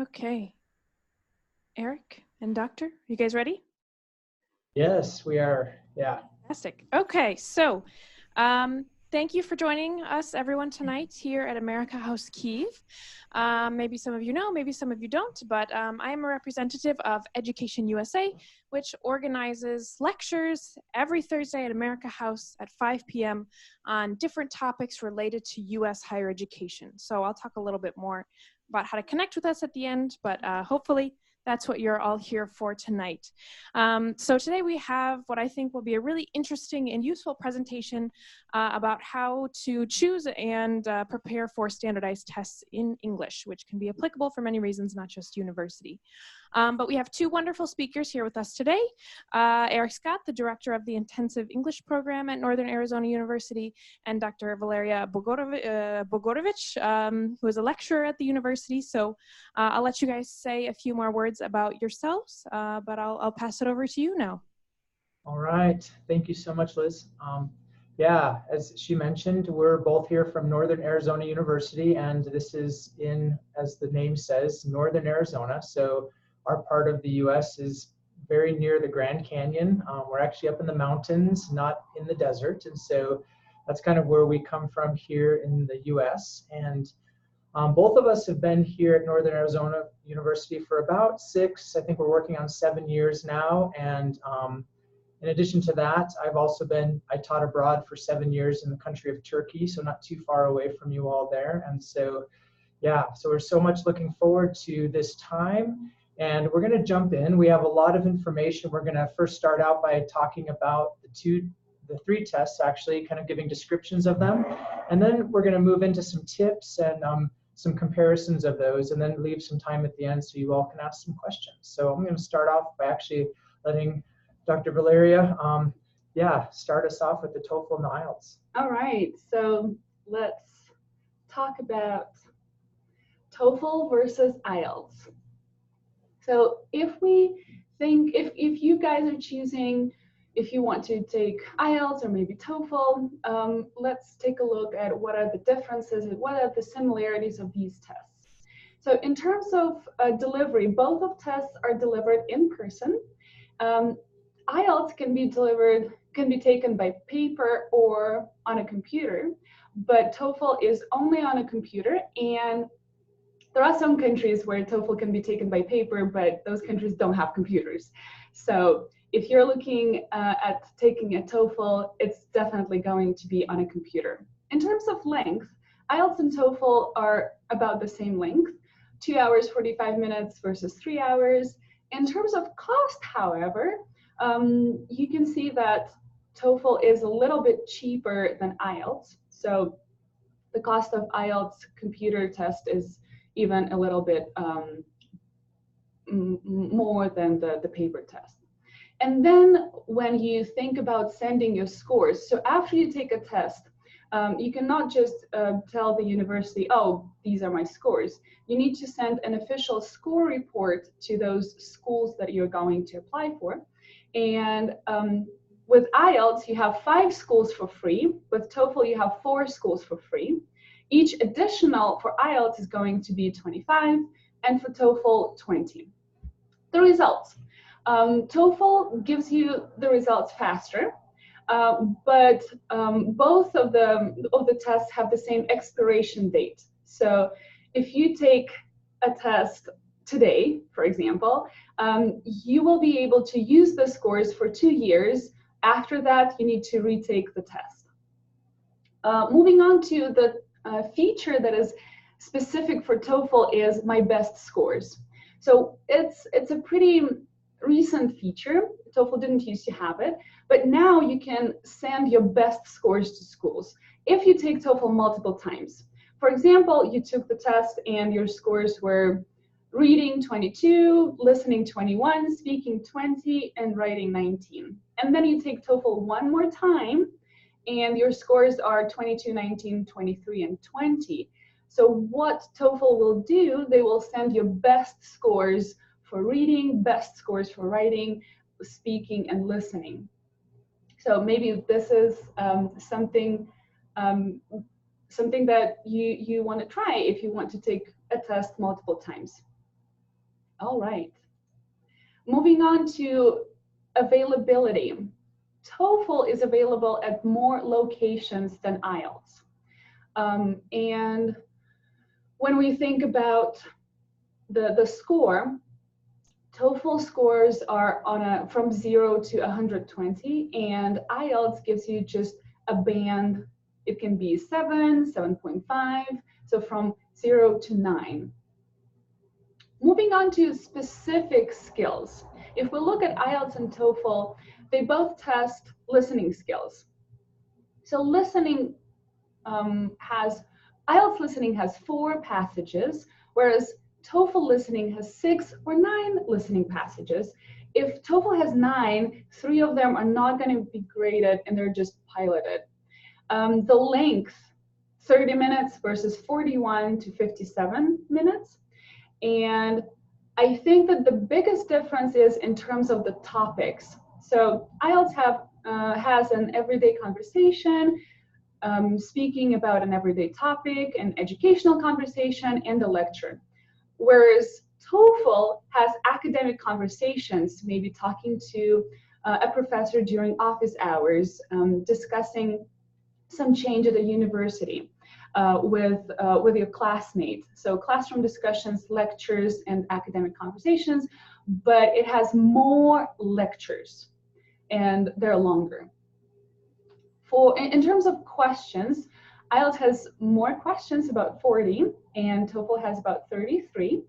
Okay. Eric and Doctor, you guys ready? Yes, we are. Yeah. Fantastic. Okay, so thank you for joining us, everyone, tonight here at America House Kyiv. Maybe some of you know, maybe some of you don't, but I am a representative of Education USA, which organizes lectures every Thursday at America House at 5 p.m. on different topics related to US higher education. So I'll talk a little bit more about how to connect with us at the end, but hopefully that's what you're all here for tonight. So today we have what I think will be a really interesting and useful presentation about how to choose and prepare for standardized tests in English, which can be applicable for many reasons, not just university. But we have two wonderful speakers here with us today. Eric Scott, the director of the Intensive English Program at Northern Arizona University, and Dr. Valeria Bogorovich, who is a lecturer at the university. So I'll let you guys say a few more words about yourselves, but I'll pass it over to you now. All right. Thank you so much, Liz. Yeah, as she mentioned, we're both here from Northern Arizona University, and this is in, as the name says, Northern Arizona. So our part of the U.S. is very near the Grand Canyon. We're actually up in the mountains, not in the desert. And so that's kind of where we come from here in the U.S. And both of us have been here at Northern Arizona University for about 6, I think we're working on 7 years now. And in addition to that, I taught abroad for 7 years in the country of Turkey, so not too far away from you all there. And so, yeah, so we're so much looking forward to this time. And we're going to jump in. We have a lot of information. We're going to first start out by talking about the 3 tests, actually, kind of giving descriptions of them. And then we're going to move into some tips and some comparisons of those, and then leave some time at the end so you all can ask some questions. So I'm going to start off by actually letting Dr. Valeria, start us off with the TOEFL and the IELTS. All right, so let's talk about TOEFL versus IELTS. So if you guys are choosing, if you want to take IELTS or maybe TOEFL, let's take a look at what are the differences and what are the similarities of these tests. So in terms of delivery, both of tests are delivered in person. IELTS can be taken by paper or on a computer, but TOEFL is only on a computer, and there are some countries where TOEFL can be taken by paper, but those countries don't have computers. So if you're looking at taking a TOEFL, it's definitely going to be on a computer. In terms of length, IELTS and TOEFL are about the same length, 2 hours, 45 minutes versus 3 hours. In terms of cost, however, you can see that TOEFL is a little bit cheaper than IELTS. So the cost of IELTS computer test is even a little bit more than the paper test. And then when you think about sending your scores, so after you take a test, you cannot just tell the university, oh, these are my scores. You need to send an official score report to those schools that you're going to apply for. And with IELTS, you have 5 schools for free. With TOEFL, you have 4 schools for free. Each additional for IELTS is going to be 25, and for TOEFL, 20. The results. TOEFL gives you the results faster, but both of the tests have the same expiration date. So if you take a test today, for example, you will be able to use the scores for 2 years. After that, you need to retake the test. Moving on to the feature that is specific for TOEFL is My Best Scores. So it's a pretty recent feature. TOEFL didn't used to have it, but now you can send your best scores to schools if you take TOEFL multiple times. For example, you took the test and your scores were reading 22, listening 21, speaking 20, and writing 19. And then you take TOEFL one more time and your scores are 22, 19, 23, and 20. So what TOEFL will do, they will send your best scores for reading, best scores for writing, speaking, and listening. So maybe this is something that you want to try if you want to take a test multiple times. All right. Moving on to availability. TOEFL is available at more locations than IELTS. And when we think about the score, TOEFL scores are on from 0 to 120, and IELTS gives you just a band. It can be 7, 7.5, so from 0 to 9. Moving on to specific skills. If we look at IELTS and TOEFL, they both test listening skills. So listening IELTS listening has 4 passages, whereas TOEFL listening has 6 or 9 listening passages. If TOEFL has 9, 3 of them are not going to be graded and they're just piloted. The length, 30 minutes versus 41 to 57 minutes. And I think that the biggest difference is in terms of the topics. So IELTS has an everyday conversation, speaking about an everyday topic, an educational conversation, and a lecture. Whereas TOEFL has academic conversations, maybe talking to a professor during office hours, discussing some change at a university with your classmates. So classroom discussions, lectures, and academic conversations, but it has more lectures and they're longer. In terms of questions, IELTS has more questions, about 40, and TOEFL has about 33.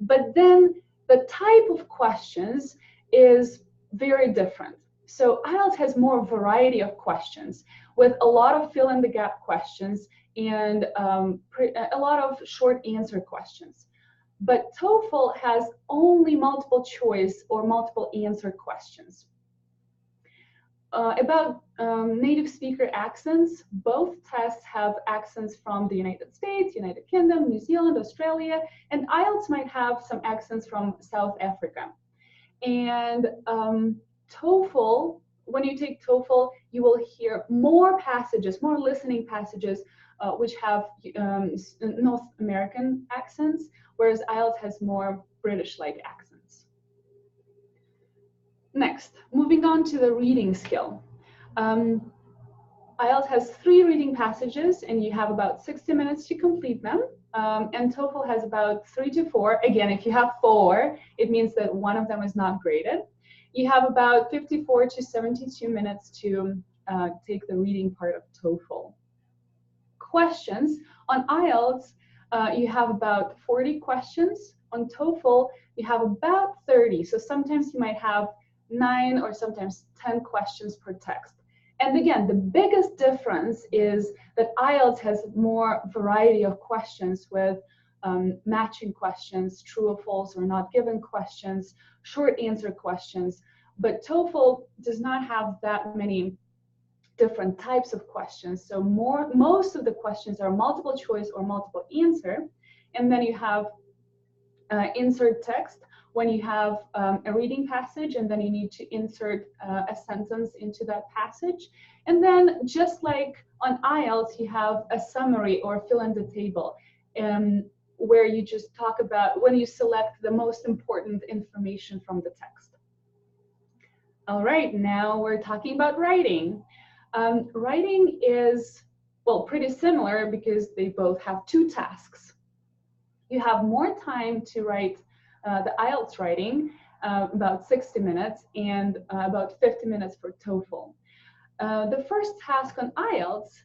But then the type of questions is very different. So IELTS has more variety of questions with a lot of fill-in-the-gap questions and a lot of short answer questions. But TOEFL has only multiple choice or multiple answer questions. About native speaker accents, both tests have accents from the United States, United Kingdom, New Zealand, Australia, and IELTS might have some accents from South Africa. And TOEFL, when you take TOEFL, you will hear more passages, more listening passages, which have North American accents, whereas IELTS has more British-like accents. Next, moving on to the reading skill. IELTS has 3 reading passages, and you have about 60 minutes to complete them. And TOEFL has about 3 to 4. Again, if you have 4, it means that one of them is not graded. You have about 54 to 72 minutes to take the reading part of TOEFL. Questions. On IELTS, you have about 40 questions. On TOEFL, you have about 30. So sometimes you might have 9 or sometimes 10 questions per text. And again, the biggest difference is that IELTS has more variety of questions with matching questions, true or false or not given questions, short answer questions. But TOEFL does not have that many different types of questions. So most of the questions are multiple choice or multiple answer. And then you have insert text when you have a reading passage, and then you need to insert a sentence into that passage. And then just like on IELTS, you have a summary or fill in the table where you just talk about when you select the most important information from the text. All right, now we're talking about writing. Writing is, well, pretty similar because they both have 2 tasks. You have more time to write the IELTS writing, about 60 minutes, and about 50 minutes for TOEFL. The first task on IELTS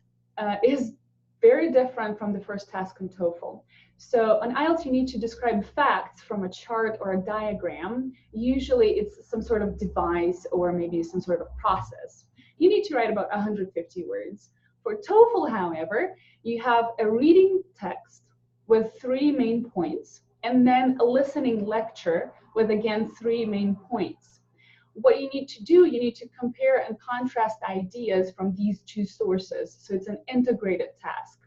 is very different from the first task on TOEFL. So on IELTS, you need to describe facts from a chart or a diagram. Usually it's some sort of device or maybe some sort of process. You need to write about 150 words. For TOEFL, however, you have a reading text with 3 main points, and then a listening lecture with, again, 3 main points. What you need to do, you need to compare and contrast ideas from these 2 sources. So it's an integrated task.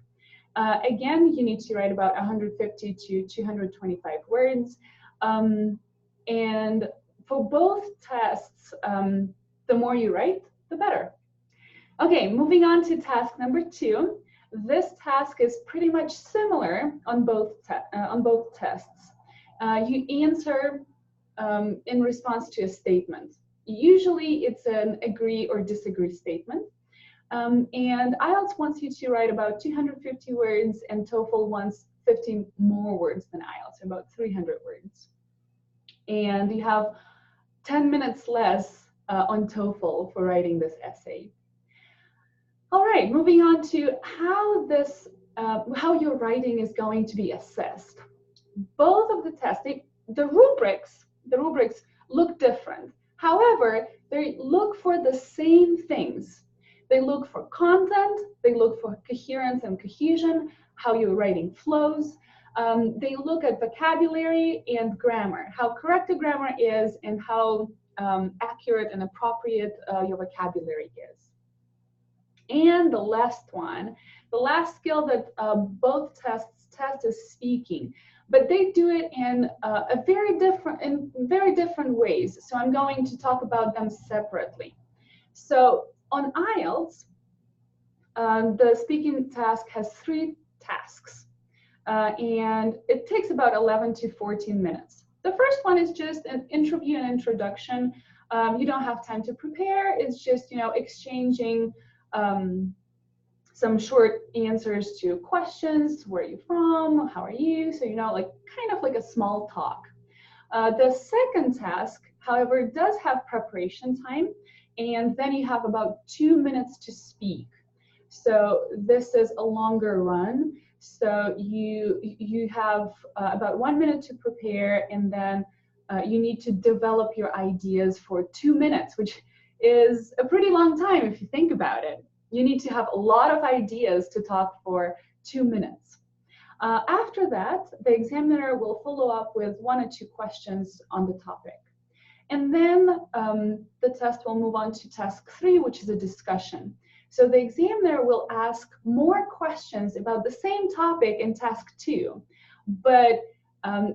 Again, you need to write about 150 to 225 words. And for both tests, the more you write, the better. Okay, moving on to task number 2. This task is pretty much similar on both tests. you answer in response to a statement. Usually it's an agree or disagree statement. And IELTS wants you to write about 250 words, and TOEFL wants 15 more words than IELTS, about 300 words. And you have 10 minutes less on TOEFL for writing this essay. All right, moving on to how your writing is going to be assessed. Both of the tests, the rubrics look different. However, they look for the same things. They look for content, they look for coherence and cohesion, how your writing flows. They look at vocabulary and grammar, how correct the grammar is and how accurate and appropriate your vocabulary is. And the last one, the last skill that both tests test is speaking, but they do it in very different ways. So I'm going to talk about them separately. So on IELTS, the speaking task has 3 tasks, and it takes about 11 to 14 minutes. The first one is just an interview and introduction. You don't have time to prepare. It's just, exchanging some short answers to questions. Where are you from? How are you? So, kind of like a small talk. The second task, however, does have preparation time, and then you have about 2 minutes to speak. So this is a longer run. So you have about 1 minute to prepare, and then you need to develop your ideas for 2 minutes, which is a pretty long time if you think about it. You need to have a lot of ideas to talk for 2 minutes. After that, the examiner will follow up with 1 or 2 questions on the topic. And then the test will move on to task 3, which is a discussion. So the examiner will ask more questions about the same topic in task 2, but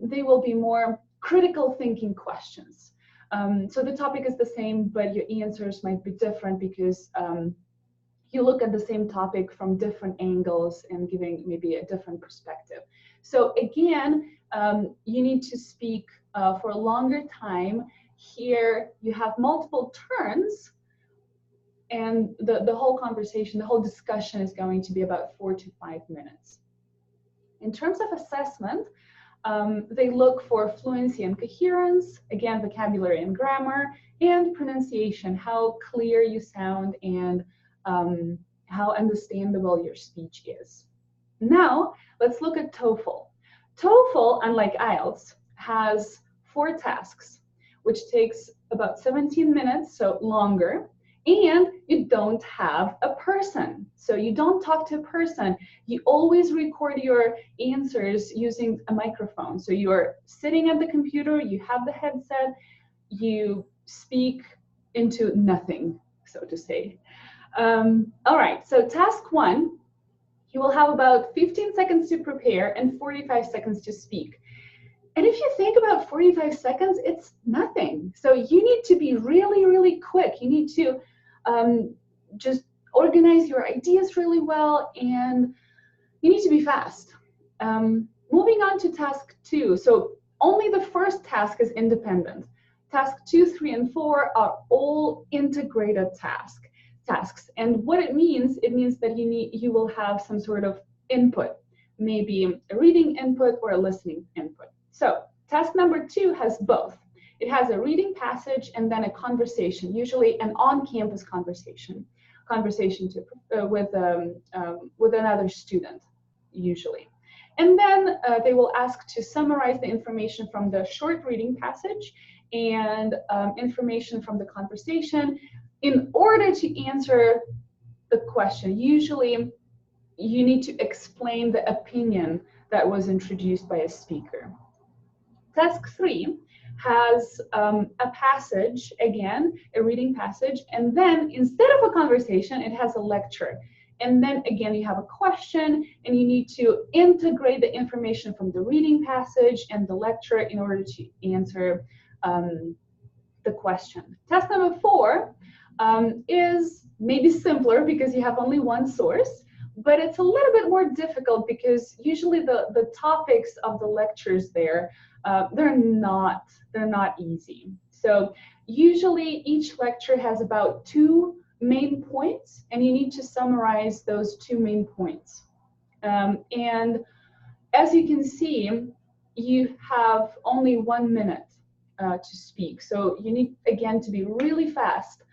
they will be more critical thinking questions. So the topic is the same, but your answers might be different because you look at the same topic from different angles and giving maybe a different perspective. So again, you need to speak for a longer time. Here you have multiple turns, and the whole conversation, the whole discussion is going to be about 4 to 5 minutes. In terms of assessment, they look for fluency and coherence, again, vocabulary and grammar, and pronunciation, how clear you sound and how understandable your speech is. Now, let's look at TOEFL. TOEFL, unlike IELTS, has 4 tasks, which takes about 17 minutes, so longer, and you don't have a person. So you don't talk to a person. You always record your answers using a microphone. So you're sitting at the computer, you have the headset, you speak into nothing, so to say. All right, so task 1, you will have about 15 seconds to prepare and 45 seconds to speak. And if you think about 45 seconds, it's nothing. So you need to be really, really quick. You need to just organize your ideas really well, and you need to be fast. Moving on to task 2. So only the first task is independent. Task 2, 3, and 4 are all integrated tasks. And what it means that you will have some sort of input, maybe a reading input or a listening input. So task number 2 has both. It has a reading passage and then a conversation, usually an on-campus conversation with another student, usually. And then they will ask to summarize the information from the short reading passage and information from the conversation in order to answer the question. Usually, you need to explain the opinion that was introduced by a speaker. Task 3 has a passage, again, a reading passage, and then instead of a conversation, it has a lecture. And then again, you have a question, and you need to integrate the information from the reading passage and the lecture in order to answer the question. Task number 4 is maybe simpler because you have only one source, but it's a little bit more difficult because usually the topics of the lectures there, they're not easy. So usually each lecture has about 2 main points, and you need to summarize those 2 main points. And as you can see, you have only 1 minute to speak. So you need, again, to be really fast,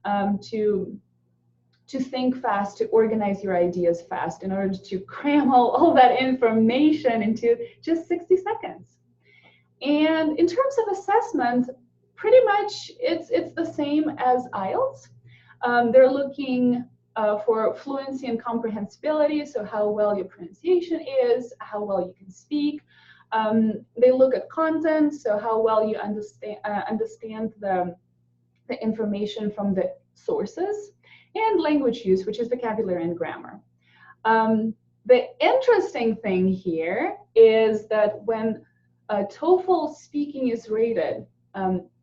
to think fast, to organize your ideas fast in order to cram all that information into just 60 seconds. And in terms of assessment, pretty much it's the same as IELTS. They're looking for fluency and comprehensibility, so how well your pronunciation is, how well you can speak. They look at content, so how well you understand the information from the sources, and language use, which is vocabulary and grammar. The interesting thing here is that when TOEFL speaking is rated,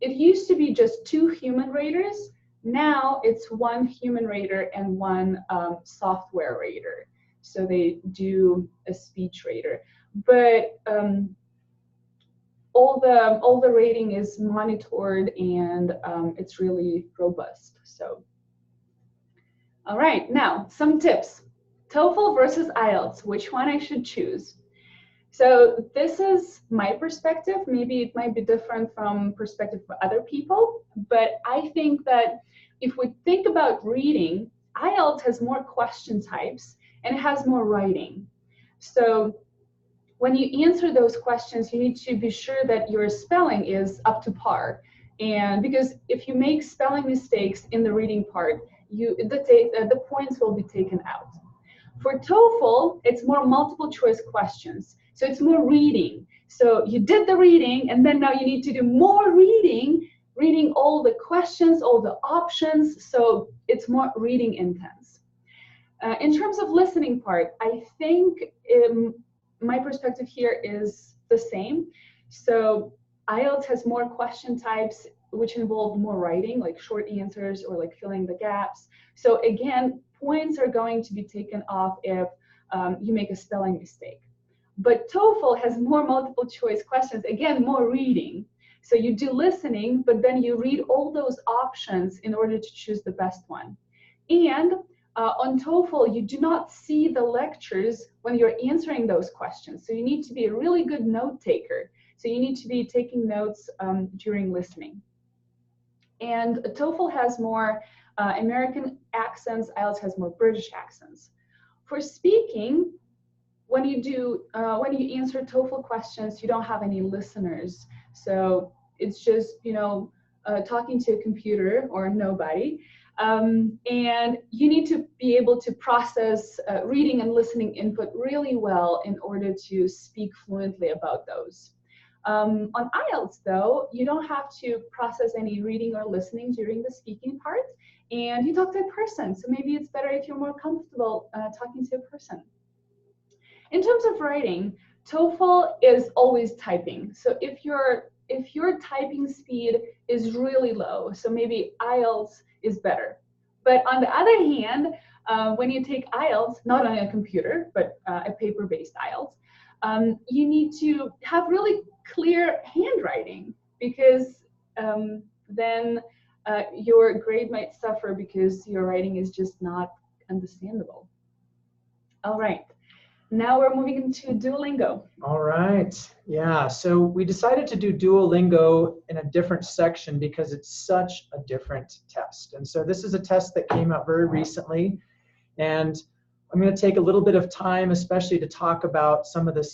it used to be just 2 human raters. Now it's 1 human rater and 1 software rater. So they do a speech rater, but all the rating is monitored, and it's really robust. So, all right, now some tips. TOEFL versus IELTS, which one I should choose? So this is my perspective. Maybe it might be different from perspective of other people, but I think that if we think about reading, IELTS has more question types and it has more writing. So when you answer those questions, you need to be sure that your spelling is up to par. And because if you make spelling mistakes in the reading part, the points will be taken out. For TOEFL, it's more multiple choice questions. So it's more reading. So you did the reading, and then now you need to do more reading all the questions, all the options. So it's more reading intense. In terms of listening part, I think my perspective here is the same. So IELTS has more question types, which involve more writing, like short answers or like filling the gaps. So again, points are going to be taken off if you make a spelling mistake. But TOEFL has more multiple choice questions, again, more reading. So you do listening, but then you read all those options in order to choose the best one. And on TOEFL, you do not see the lectures when you're answering those questions. So you need to be a really good note taker. So you need to be taking notes during listening. And TOEFL has more American accents, IELTS has more British accents. For speaking, when you answer TOEFL questions, you don't have any listeners. So it's just, talking to a computer or nobody. And you need to be able to process reading and listening input really well in order to speak fluently about those. On IELTS, though, you don't have to process any reading or listening during the speaking part, and you talk to a person. So maybe it's better if you're more comfortable talking to a person. In terms of writing, TOEFL is always typing. So if your typing speed is really low, so maybe IELTS is better. But on the other hand, when you take IELTS, not on a computer, but a paper-based IELTS, you need to have really clear handwriting, because then your grade might suffer because your writing is just not understandable. All right. Now we're moving into Duolingo. All right. Yeah. So we decided to do Duolingo in a different section because it's such a different test. And so this is a test that came out very recently. And I'm going to take a little bit of time, especially to talk about some of the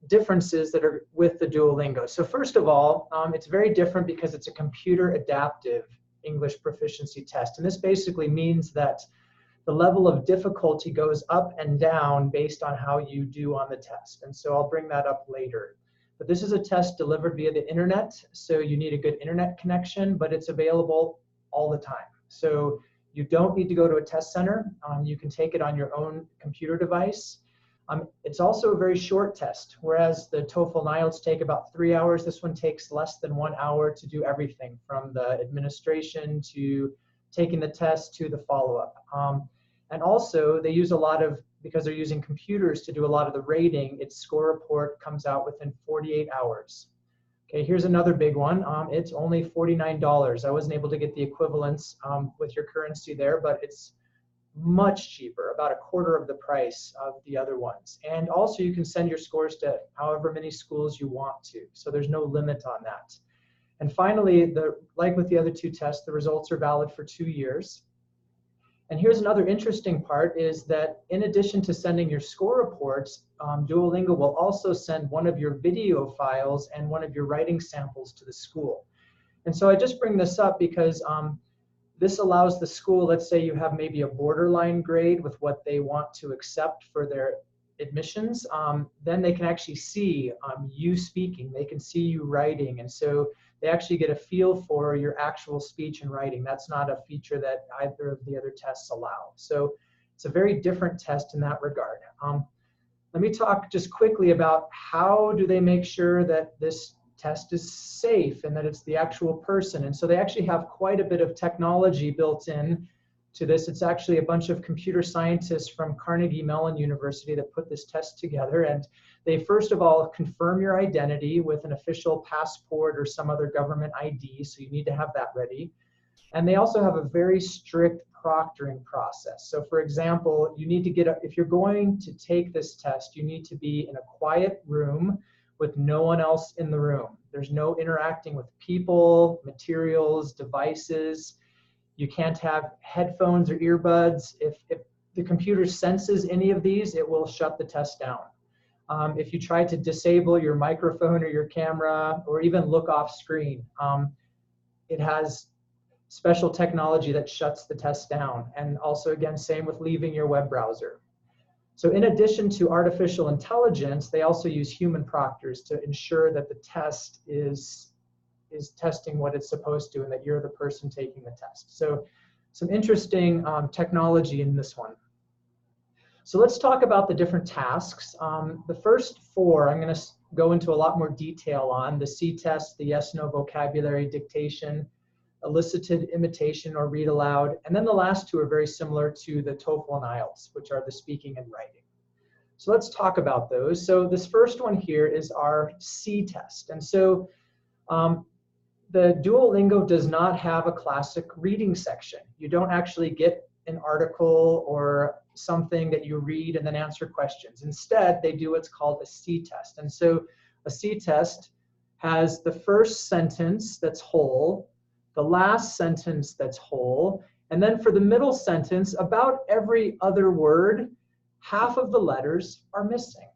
differences that are with the Duolingo. So first of all, it's very different because it's a computer adaptive English proficiency test. And this basically means that the level of difficulty goes up and down based on how you do on the test. And so I'll bring that up later. But this is a test delivered via the internet, so you need a good internet connection, but it's available all the time. So you don't need to go to a test center. You can take it on your own computer device. It's also a very short test, whereas the TOEFL and IELTS take about 3 hours. This one takes less than 1 hour to do everything from the administration to taking the test to the follow-up. And also they use a lot of, because they're using computers to do a lot of the rating, its score report comes out within 48 hours. Okay, here's another big one. It's only $49. I wasn't able to get the equivalence with your currency there, but it's much cheaper, about a quarter of the price of the other ones. And also you can send your scores to however many schools you want to. So there's no limit on that. And finally, like with the other two tests, the results are valid for 2 years. And here's another interesting part is that in addition to sending your score reports, Duolingo will also send one of your video files and one of your writing samples to the school. And so I just bring this up because this allows the school, let's say you have maybe a borderline grade with what they want to accept for their admissions, then they can actually see you speaking, they can see you writing, and so they actually get a feel for your actual speech and writing. That's not a feature that either of the other tests allow. So it's a very different test in that regard. Let me talk just quickly about how do they make sure that this test is safe and that it's the actual person. And so they actually have quite a bit of technology built in to this. It's actually a bunch of computer scientists from Carnegie Mellon University that put this test together. And they first of all confirm your identity with an official passport or some other government ID. So you need to have that ready. And they also have a very strict proctoring process. So for example, you need to if you're going to take this test, you need to be in a quiet room with no one else in the room. There's no interacting with people, materials, devices. You can't have headphones or earbuds. If the computer senses any of these, it will shut the test down. If you try to disable your microphone or your camera or even look off screen, it has special technology that shuts the test down. And also, again, same with leaving your web browser. So in addition to artificial intelligence, they also use human proctors to ensure that the test is testing what it's supposed to and that you're the person taking the test. So some interesting technology in this one. So let's talk about the different tasks. The first 4, I'm going to go into a lot more detail on: the C test, the yes/no vocabulary, dictation, elicited imitation or read aloud, and then the last 2 are very similar to the TOEFL and IELTS, which are the speaking and writing. So let's talk about those. So this first one here is our C test. And so the Duolingo does not have a classic reading section. You don't actually get an article or something that you read and then answer questions. Instead, they do what's called a C test. And so a C test has the first sentence that's whole, the last sentence that's whole, and then for the middle sentence, about every other word, half of the letters are missing.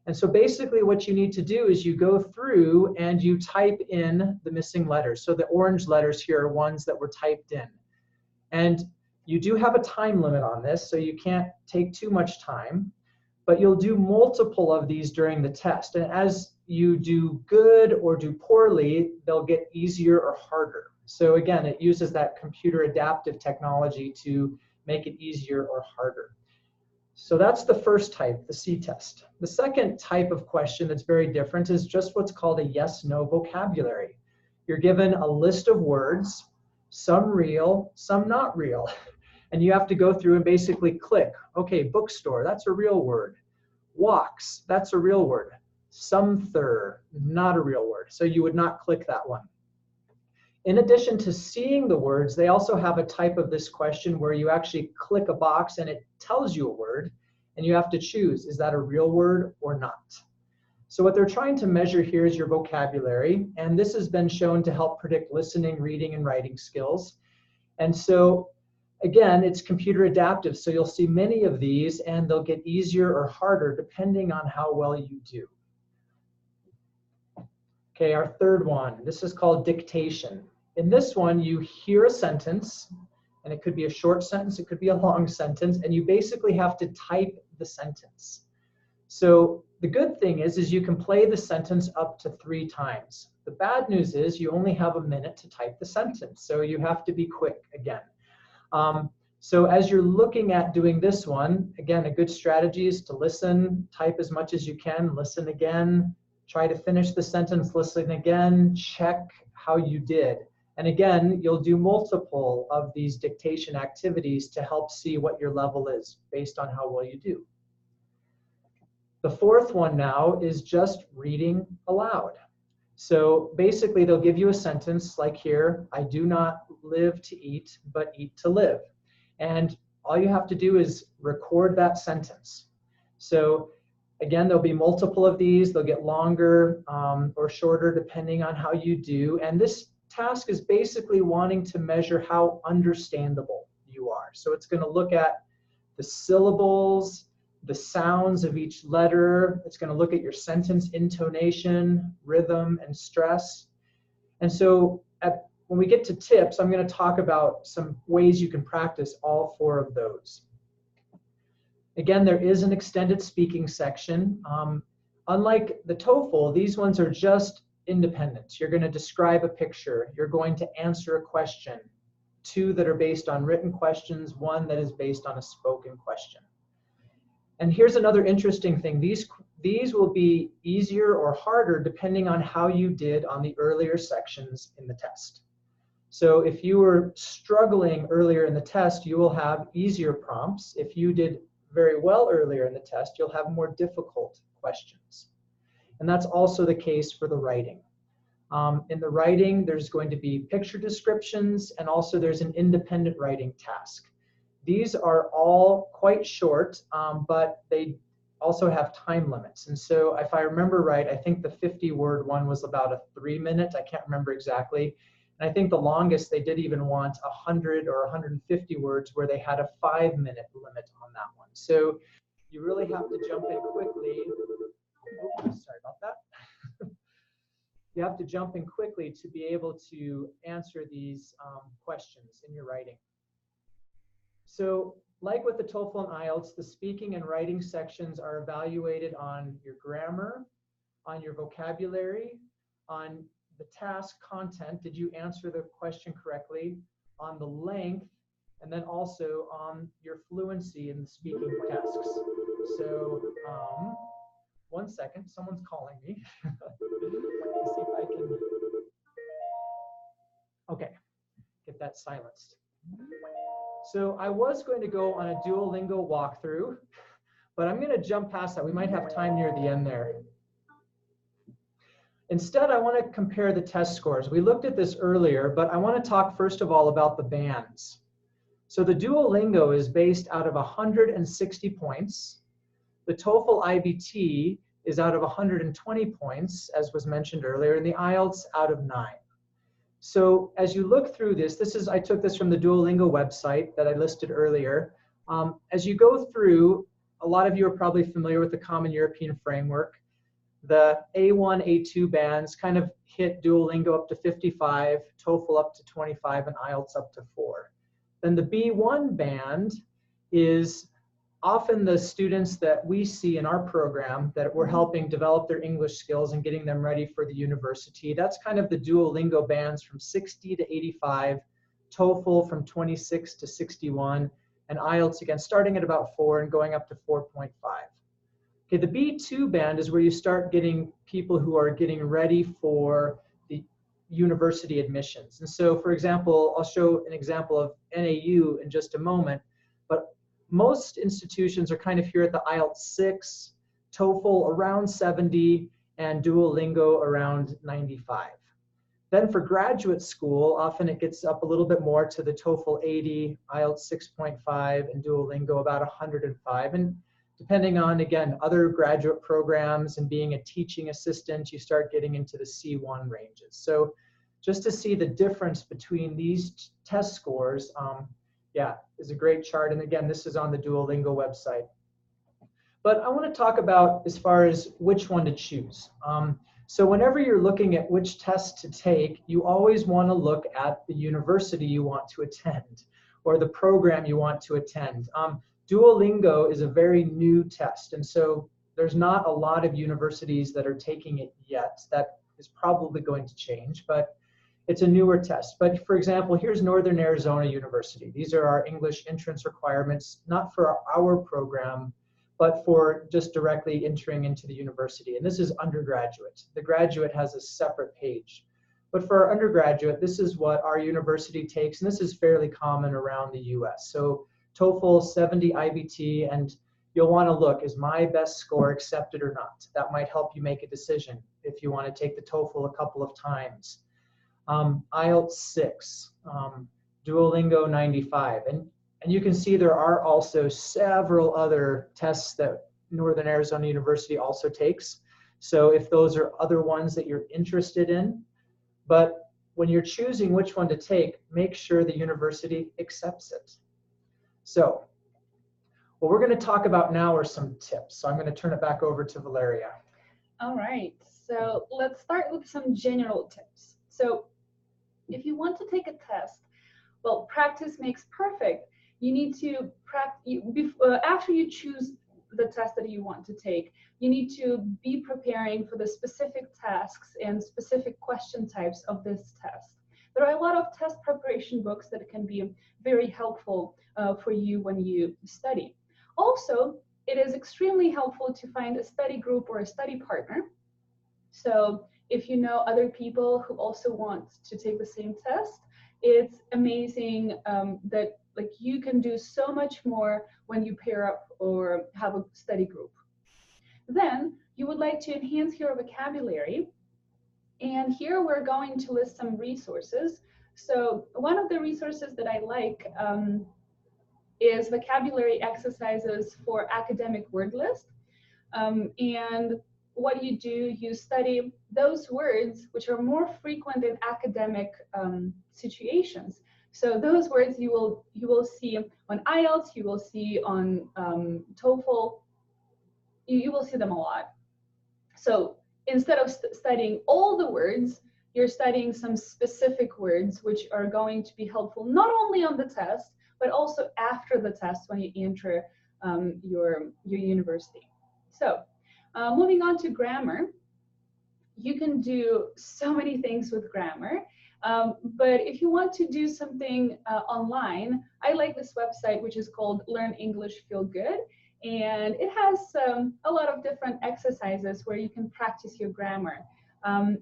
And so basically what you need to do is you go through and you type in the missing letters. So the orange letters here are ones that were typed in. And you do have a time limit on this, so you can't take too much time, but you'll do multiple of these during the test. And as you do good or do poorly, they'll get easier or harder. So again, it uses that computer adaptive technology to make it easier or harder. So that's the first type, the C test. The second type of question that's very different is just what's called a yes/no vocabulary. You're given a list of words, some real, some not real. And you have to go through and basically click, okay, bookstore, that's a real word. Walks, that's a real word. Sumther, not a real word. So you would not click that one. In addition to seeing the words, they also have a type of this question where you actually click a box and it tells you a word, and you have to choose, is that a real word or not? So what they're trying to measure here is your vocabulary, and this has been shown to help predict listening, reading, and writing skills. And so again, it's computer adaptive, so you'll see many of these, and they'll get easier or harder depending on how well you do. Okay, our third one, this is called dictation. In this one, you hear a sentence, and it could be a short sentence, it could be a long sentence, and you basically have to type the sentence. So the good thing is you can play the sentence up to 3 times. The bad news is you only have a minute to type the sentence, so you have to be quick again. So as you're looking at doing this one, again, a good strategy is to listen, type as much as you can, listen again, try to finish the sentence, listen again, check how you did. And again, you'll do multiple of these dictation activities to help see what your level is based on how well you do. The fourth one now is just reading aloud. So basically, they'll give you a sentence like here, I do not live to eat, but eat to live. And all you have to do is record that sentence. So again, there'll be multiple of these. They'll get longer or shorter depending on how you do. And this task is basically wanting to measure how understandable you are. So it's going to look at the syllables, the sounds of each letter. It's going to look at your sentence intonation, rhythm, and stress. And so when we get to tips, I'm going to talk about some ways you can practice all four of those. Again, there is an extended speaking section. Unlike the TOEFL, these ones are just independent. You're going to describe a picture. You're going to answer a question. 2 that are based on written questions, 1 that is based on a spoken question. And here's another interesting thing. These will be easier or harder depending on how you did on the earlier sections in the test. So if you were struggling earlier in the test, you will have easier prompts. If you did very well earlier in the test, you'll have more difficult questions. And that's also the case for the writing. In the writing, there's going to be picture descriptions, and also there's an independent writing task. These are all quite short, but they also have time limits. And so if I remember right, I think the 50-word one was about a 3-minute. I can't remember exactly. And I think the longest, they did even want 100 or 150 words where they had a 5-minute limit on that one. So you really have to jump in quickly. Oh, sorry about that. You have to jump in quickly to be able to answer these questions in your writing. So like with the TOEFL and IELTS, the speaking and writing sections are evaluated on your grammar, on your vocabulary, on the task content, did you answer the question correctly, on the length, and then also on your fluency in the speaking tasks. So, one second, someone's calling me. Let's see if I can, okay, get that silenced. So I was going to go on a Duolingo walkthrough, but I'm going to jump past that. We might have time near the end there. Instead, I want to compare the test scores. We looked at this earlier, but I want to talk first of all about the bands. So the Duolingo is based out of 160 points. The TOEFL IBT is out of 120 points, as was mentioned earlier, and the IELTS out of 9. So as you look through this, I took this from the Duolingo website that I listed earlier. As you go through, a lot of you are probably familiar with the Common European Framework. The A1, A2 bands kind of hit Duolingo up to 55, TOEFL up to 25, and IELTS up to 4. Then the B1 band is often the students that we see in our program that we're helping develop their English skills and getting them ready for the university. That's kind of the Duolingo bands from 60 to 85, TOEFL from 26 to 61, and IELTS again starting at about 4 and going up to 4.5. Okay, the B2 band is where you start getting people who are getting ready for the university admissions. And so, for example, I'll show an example of NAU in just a moment, but most institutions are kind of here at the IELTS 6, TOEFL around 70, and Duolingo around 95. Then for graduate school, often it gets up a little bit more to the TOEFL 80, IELTS 6.5, and Duolingo about 105. And depending on, again, other graduate programs and being a teaching assistant, you start getting into the C1 ranges. So just to see the difference between these test scores, yeah, is a great chart. And again, this is on the Duolingo website. But I want to talk about as far as which one to choose. So whenever you're looking at which test to take, you always want to look at the university you want to attend or the program you want to attend. Duolingo is a very new test, and so there's not a lot of universities that are taking it yet. That is probably going to change, but it's a newer test. But for example, here's Northern Arizona University. These are our English entrance requirements, not for our program, but for just directly entering into the university. And this is undergraduate. The graduate has a separate page. But for our undergraduate, this is what our university takes, and this is fairly common around the US. So TOEFL 70 IBT, and you'll want to look, is my best score accepted or not? That might help you make a decision if you want to take the TOEFL a couple of times. IELTS 6, Duolingo 95. And you can see there are also several other tests that Northern Arizona University also takes. So if those are other ones that you're interested in, but when you're choosing which one to take, make sure the university accepts it. So what we're going to talk about now are some tips. So I'm going to turn it back over to Valeria. All right, so let's start with some general tips. So if you want to take a test, well, practice makes perfect. You need to practice after you choose the test that you want to take. You need to be preparing for the specific tasks and specific question types of this test. There are a lot of test preparation books that can be very helpful for you when you study. Also, it is extremely helpful to find a study group or a study partner. So if you know other people who also want to take the same test, it's amazing that you can do so much more when you pair up or have a study group. Then you would like to enhance your vocabulary. And here we're going to list some resources. So one of the resources that I like is vocabulary exercises for academic word list. And what you do, you study those words which are more frequent in academic situations. So those words you will see on IELTS, you will see on TOEFL, you will see them a lot. So instead of studying all the words, you're studying some specific words which are going to be helpful not only on the test, but also after the test when you enter your university. So moving on to grammar, you can do so many things with grammar. But if you want to do something online, I like this website, which is called Learn English Feel Good. And it has a lot of different exercises where you can practice your grammar.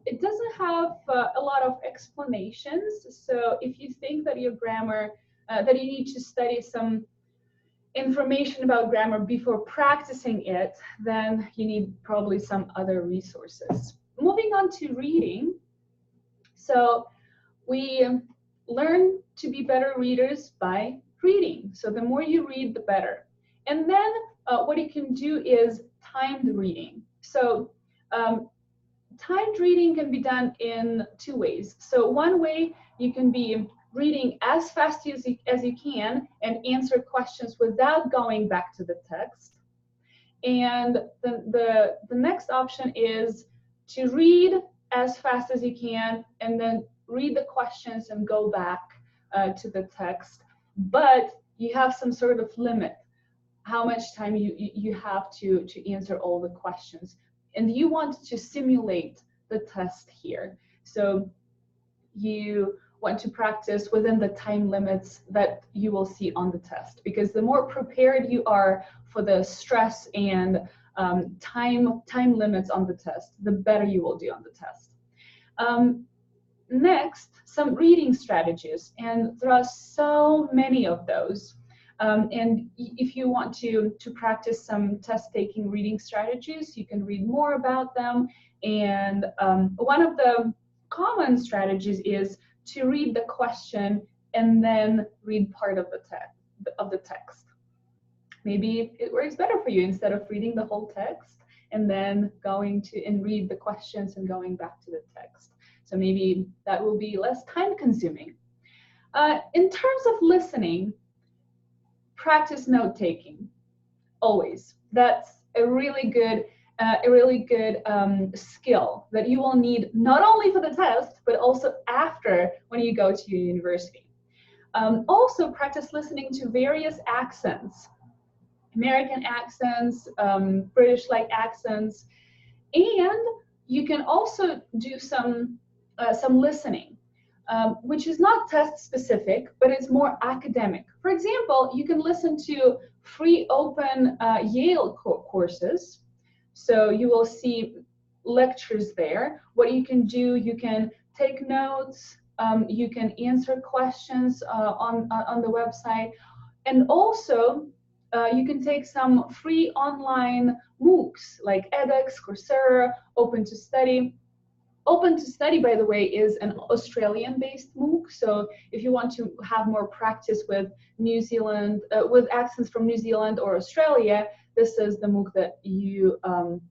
It doesn't have a lot of explanations. So if you think that your grammar, that you need to study some information about grammar before practicing it, then you need probably some other resources. Moving on to reading. So we learn to be better readers by reading. So the more you read, the better. And then what you can do is timed reading. So timed reading can be done in two ways. So one way, you can be reading as fast as you can and answer questions without going back to the text. And the next option is to read as fast as you can and then read the questions and go back to the text. But you have some sort of limit, how much time you have to answer all the questions. And you want to simulate the test here. So you want to practice within the time limits that you will see on the test, because the more prepared you are for the stress and time limits on the test, the better you will do on the test. Next, some reading strategies, and there are so many of those. And if you want to practice some test-taking reading strategies, you can read more about them. And one of the common strategies is to read the question and then read part of the text. Maybe it works better for you instead of reading the whole text and then going to and read the questions and going back to the text. So maybe that will be less time consuming. In terms of listening, practice note taking, always. That's a really good skill that you will need not only for the test, but also after when you go to your university. Also practice listening to various accents, American accents, British-like accents, and you can also do some listening, which is not test specific, but it's more academic. For example, you can listen to free open Yale courses. So you will see lectures there. What you can do, you can take notes. You can answer questions on the website. And also, you can take some free online MOOCs like edX, Coursera, Open to Study. Open to Study, by the way, is an Australian-based MOOC. So if you want to have more practice with New Zealand, with accents from New Zealand or Australia, this is the MOOC that you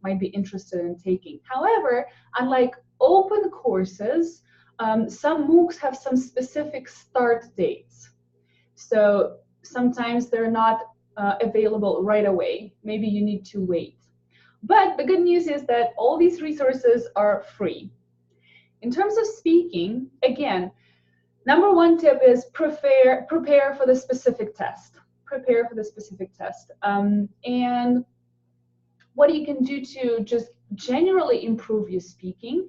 might be interested in taking. However, unlike open courses, some MOOCs have some specific start dates. So sometimes they're not available right away. Maybe you need to wait. But the good news is that all these resources are free. In terms of speaking, again, number one tip is prepare for the specific test. Prepare for the specific test. And what you can do to just generally improve your speaking,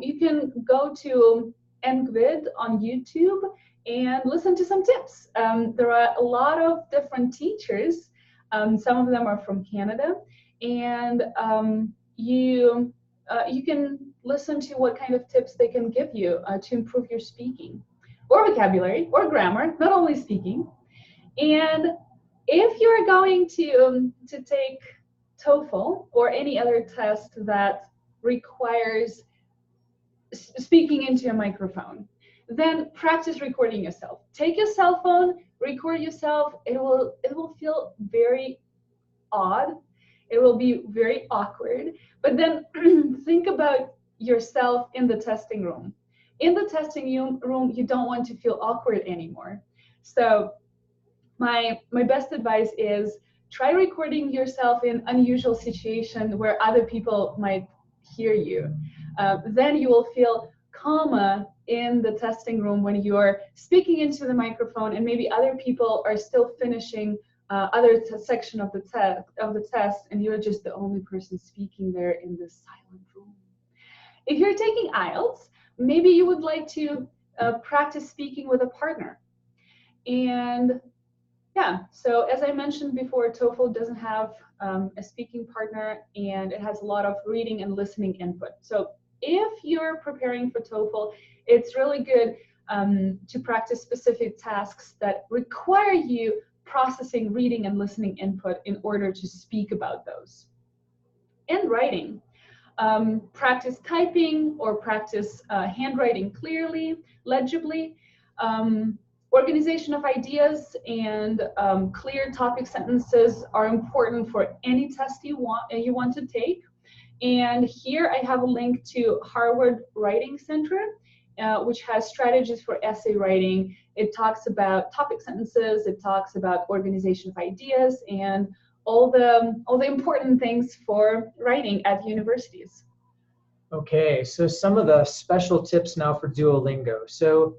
you can go to NGVID on YouTube and listen to some tips. There are a lot of different teachers. Some of them are from Canada, and you can listen to what kind of tips they can give you to improve your speaking or vocabulary or grammar, not only speaking. And if you're going to take TOEFL or any other test that requires speaking into a microphone, then practice recording yourself. Take your cell phone, record yourself. It will feel very odd. It will be very awkward. But then think about yourself in the testing room. In the testing room, you don't want to feel awkward anymore. So my best advice is try recording yourself in unusual situations where other people might hear you. Then you will feel calmer in the testing room when you're speaking into the microphone and maybe other people are still finishing other section of the test and you're just the only person speaking there in this silent room. If you're taking IELTS, maybe you would like to practice speaking with a partner. And yeah, so as I mentioned before, TOEFL doesn't have a speaking partner and it has a lot of reading and listening input. So if you're preparing for TOEFL, it's really good to practice specific tasks that require you processing reading and listening input in order to speak about those. And writing. Practice typing or practice handwriting clearly, legibly. Organization of ideas and clear topic sentences are important for any test you want to take. And here I have a link to Harvard Writing Center, which has strategies for essay writing. It talks about topic sentences, it talks about organization of ideas, and all the important things for writing at universities. Okay, so some of the special tips now for Duolingo. So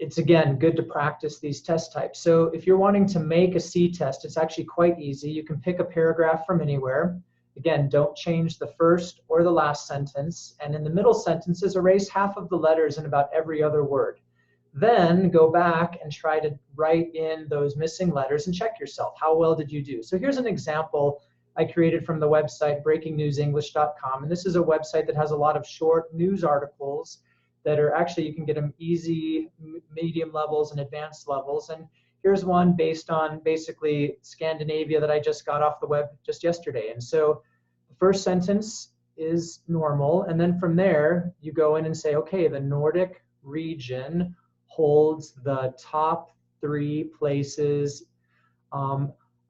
it's, again, good to practice these test types. So if you're wanting to make a C test, it's actually quite easy. You can pick a paragraph from anywhere. Again, don't change the first or the last sentence. And in the middle sentences, erase half of the letters in about every other word. Then go back and try to write in those missing letters and check yourself. How well did you do? So here's an example I created from the website breakingnewsenglish.com. And this is a website that has a lot of short news articles that are actually, you can get them easy, medium levels, and advanced levels. And here's one based on basically Scandinavia that I just got off the web just yesterday. And so the first sentence is normal. And then from there, you go in and say, okay, the Nordic region holds the top 3 places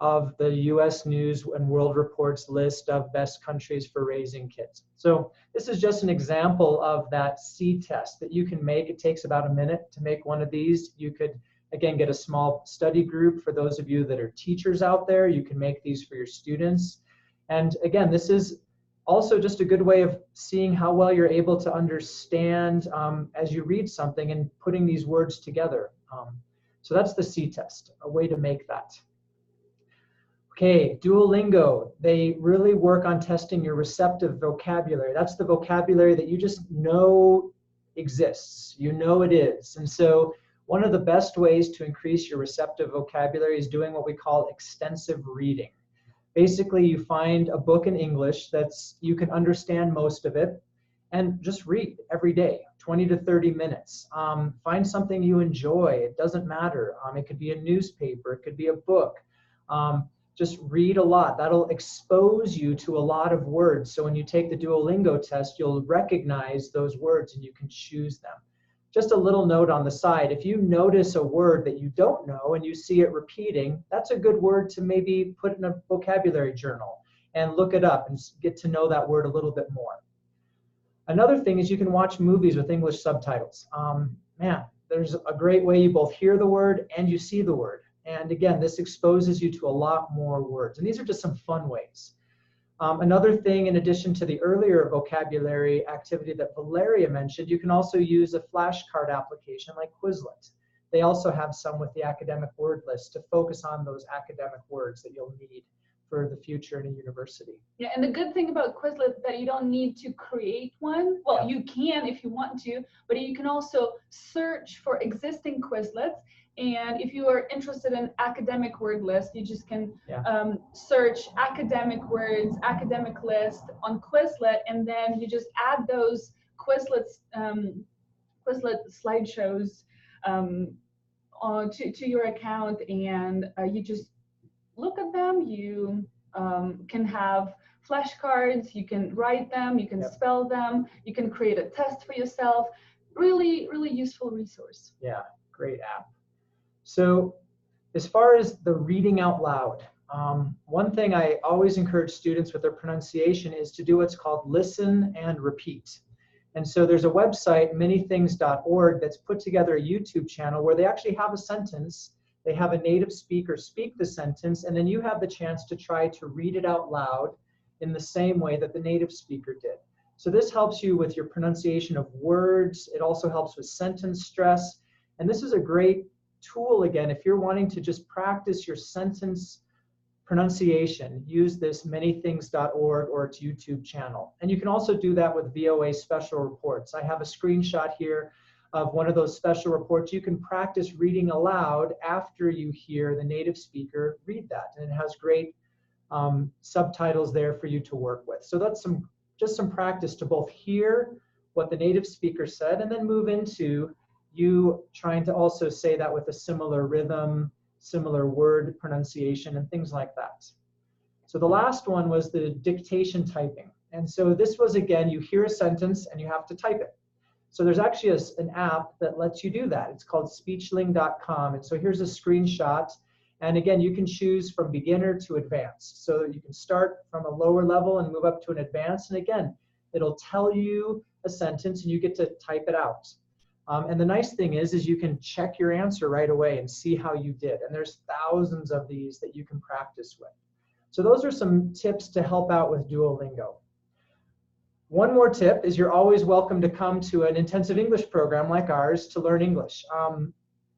of the US News and World Report's list of best countries for raising kids. So this is just an example of that C test that you can make. It takes about a minute to make one of these. You could, again, get a small study group for those of you that are teachers out there. You can make these for your students. And again, this is also just a good way of seeing how well you're able to understand as you read something and putting these words together. So that's the C test, a way to make that. Okay, Duolingo, they really work on testing your receptive vocabulary. That's the vocabulary that you just know exists. You know it is. And so one of the best ways to increase your receptive vocabulary is doing what we call extensive reading. Basically, you find a book in English that's you can understand most of it and just read every day, 20 to 30 minutes. Find something you enjoy. It doesn't matter. It could be a newspaper. It could be a book. Just read a lot. That'll expose you to a lot of words. So when you take the Duolingo test, you'll recognize those words and you can choose them. Just a little note on the side, if you notice a word that you don't know and you see it repeating, that's a good word to maybe put in a vocabulary journal and look it up and get to know that word a little bit more. Another thing is you can watch movies with English subtitles. Man, there's a great way you both hear the word and you see the word. And again, this exposes you to a lot more words. And these are just some fun ways. Another thing, in addition to the earlier vocabulary activity that Valeria mentioned, you can also use a flashcard application like Quizlet. They also have some with the academic word list to focus on those academic words that you'll need for the future in a university. Yeah, and the good thing about Quizlet is that you don't need to create one. Well, Yeah. you can if you want to, but you can also search for existing Quizlets. And if you are interested in academic word list, you just can search academic words, academic list on Quizlet, and then you just add those Quizlet slideshows to your account, and you just look at them. You can have flashcards, you can write them, you can spell them, you can create a test for yourself. Really, really useful resource. Yeah, great app. So as far as the reading out loud, one thing I always encourage students with their pronunciation is to do what's called listen and repeat. And so there's a website, manythings.org, that's put together a YouTube channel where they actually have a sentence. They have a native speaker speak the sentence, and then you have the chance to try to read it out loud in the same way that the native speaker did. So this helps you with your pronunciation of words. It also helps with sentence stress. And this is a great tool, again, if you're wanting to just practice your sentence pronunciation, use this manythings.org or its YouTube channel. And you can also do that with VOA special reports. I have a screenshot here of one of those special reports. You can practice reading aloud after you hear the native speaker read that. And it has great subtitles there for you to work with. So that's just some practice to both hear what the native speaker said and then move into you trying to also say that with a similar rhythm, similar word pronunciation, and things like that. So the last one was the dictation typing. And so this was, again, you hear a sentence and you have to type it. So there's actually an app that lets you do that. It's called speechling.com. And so here's a screenshot. And again, you can choose from beginner to advanced. So you can start from a lower level and move up to an advanced. And again, it'll tell you a sentence and you get to type it out. And the nice thing is you can check your answer right away and see how you did. And there's thousands of these that you can practice with. So those are some tips to help out with Duolingo. One more tip is you're always welcome to come to an intensive English program like ours to learn English.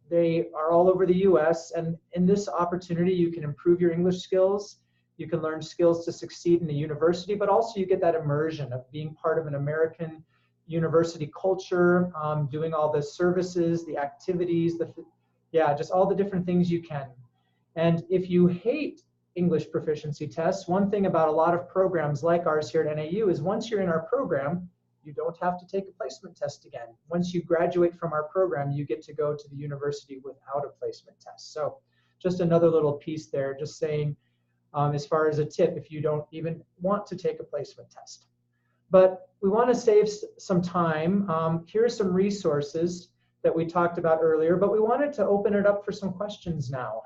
They are all over the US, and in this opportunity you can improve your English skills. You can learn skills to succeed in the university, but also you get that immersion of being part of an American university culture, doing all the services, the activities, just all the different things you can. And if you hate English proficiency tests, one thing about a lot of programs like ours here at NAU is once you're in our program, you don't have to take a placement test again. Once you graduate from our program, you get to go to the university without a placement test. So just another little piece there, just saying as far as a tip, if you don't even want to take a placement test. But we want to save some time. Here are some resources that we talked about earlier, but we wanted to open it up for some questions now.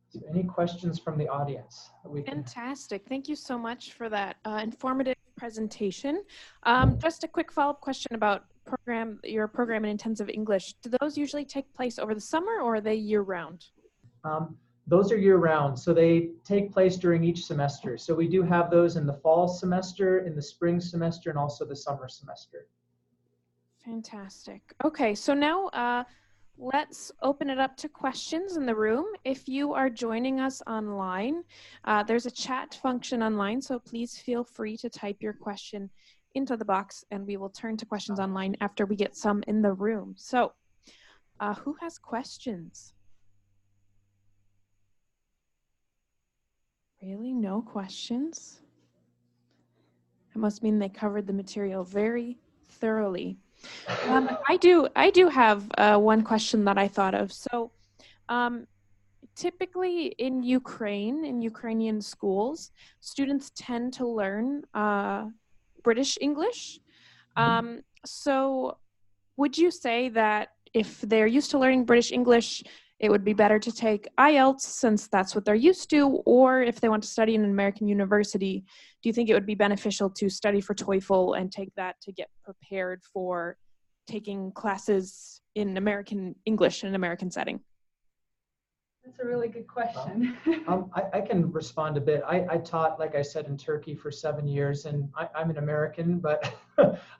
So any questions from the audience? Fantastic. Thank you so much for that informative presentation. Just a quick follow-up question about your program in intensive English. Do those usually take place over the summer or are they year-round? Those are year-round, so they take place during each semester. So we do have those in the fall semester, in the spring semester, and also the summer semester. Fantastic. Okay, so now let's open it up to questions in the room. If you are joining us online, there's a chat function online, so please feel free to type your question into the box, and we will turn to questions online after we get some in the room. So who has questions? Really? No questions? It must mean they covered the material very thoroughly. I do have one question that I thought of. So typically in Ukrainian schools, students tend to learn British English. So would you say that if they're used to learning British English, it would be better to take IELTS since that's what they're used to? Or if they want to study in an American university, do you think it would be beneficial to study for TOEFL and take that to get prepared for taking classes in American English in an American setting? That's a really good question. I can respond a bit. I taught, like I said, in Turkey for 7 years, and I'm an American, but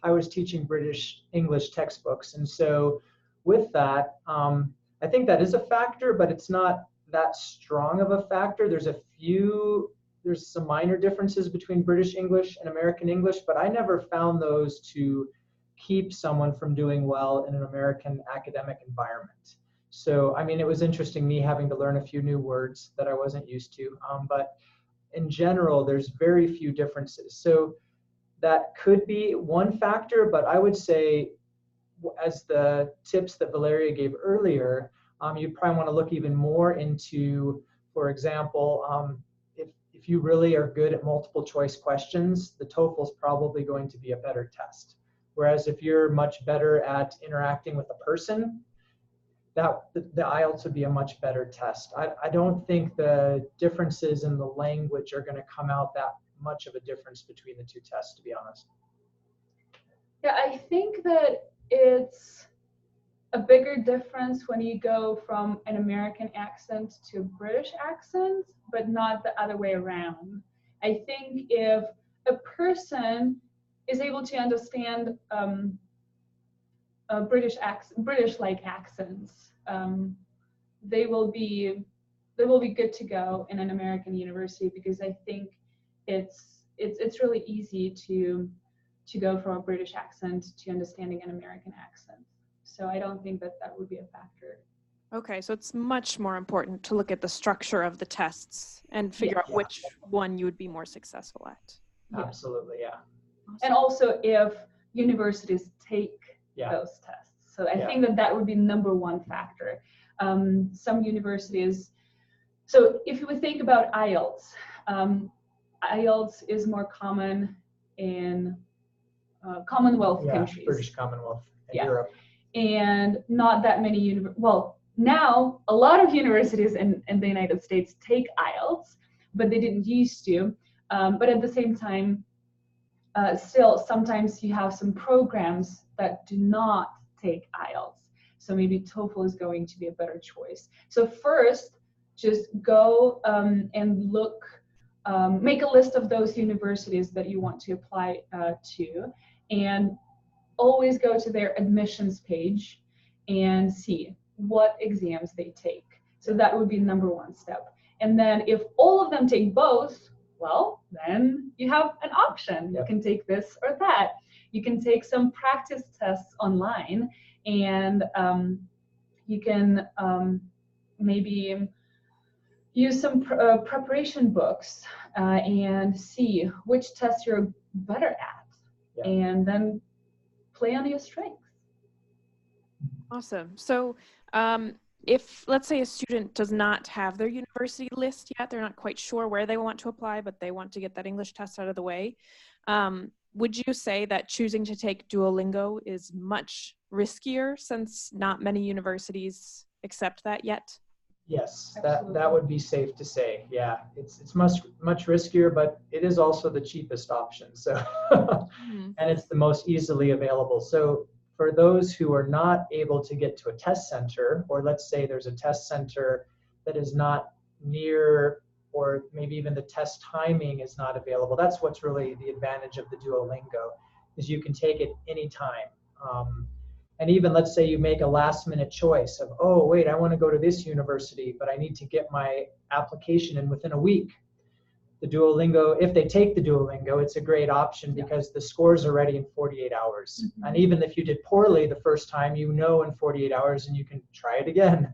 I was teaching British English textbooks. And so with that, I think that is a factor, but it's not that strong of a factor. There's some minor differences between British English and American English, but I never found those to keep someone from doing well in an American academic environment. So, I mean, it was interesting me having to learn a few new words that I wasn't used to, but in general, there's very few differences. So that could be one factor, but I would say, as the tips that Valeria gave earlier, you probably want to look even more into, for example, if you really are good at multiple choice questions, the TOEFL is probably going to be a better test. Whereas if you're much better at interacting with a person, the IELTS would be a much better test. I don't think the differences in the language are going to come out that much of a difference between the two tests, to be honest. Yeah, I think that it's a bigger difference when you go from an American accent to a British accent, but not the other way around. I think if a person is able to understand British-like accents, they will be good to go in an American university, because I think it's really easy to go from a British accent to understanding an American accent. So I don't think that would be a factor. Okay, so it's much more important to look at the structure of the tests and figure out which one you would be more successful at. Absolutely, yeah. Awesome. And also if universities take those tests. So I think that would be number one factor. Some universities, so if you would think about IELTS, IELTS is more common in Commonwealth countries. British Commonwealth and Europe. And not that many, well, now a lot of universities in the United States take IELTS, but they didn't used to. But at the same time, still, sometimes you have some programs that do not take IELTS. So maybe TOEFL is going to be a better choice. So first, just go and look, make a list of those universities that you want to apply to, and always go to their admissions page and see what exams they take. So that would be number one step. And then if all of them take both, well, then you have an option. You can take this or that. You can take some practice tests online, and you can maybe use some preparation books and see which tests you're better at, and then play on your strengths. Awesome. So if, let's say, a student does not have their university list yet, they're not quite sure where they want to apply, but they want to get that English test out of the way, would you say that choosing to take Duolingo is much riskier since not many universities accept that yet? Yes, that would be safe to say. Yeah, it's much riskier, but it is also the cheapest option. So, and it's the most easily available. So for those who are not able to get to a test center, or let's say there's a test center that is not near, or maybe even the test timing is not available, that's what's really the advantage of the Duolingo, is you can take it anytime. And even let's say you make a last minute choice of, oh, wait, I want to go to this university, but I need to get my application in within a week. The Duolingo, if they take the Duolingo, it's a great option because the scores are ready in 48 hours. And even if you did poorly the first time, you know in 48 hours and you can try it again.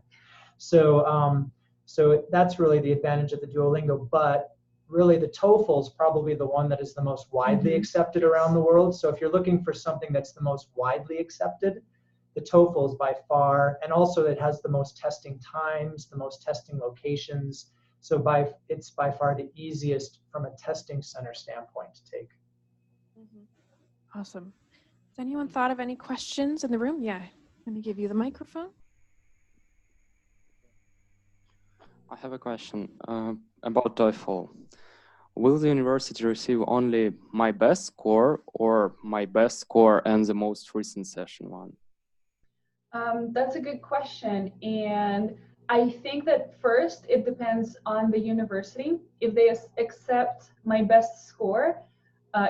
So, so that's really the advantage of the Duolingo. But really the TOEFL is probably the one that is the most widely accepted around the world. So if you're looking for something that's the most widely accepted, the TOEFL is by far, and also it has the most testing times, the most testing locations. So it's by far the easiest from a testing center standpoint to take. Awesome. Has anyone thought of any questions in the room? Yeah, let me give you the microphone. I have a question about TOEFL. Will the university receive only my best score or my best score and the most recent session one? That's a good question. And I think that first it depends on the university. If they accept my best score,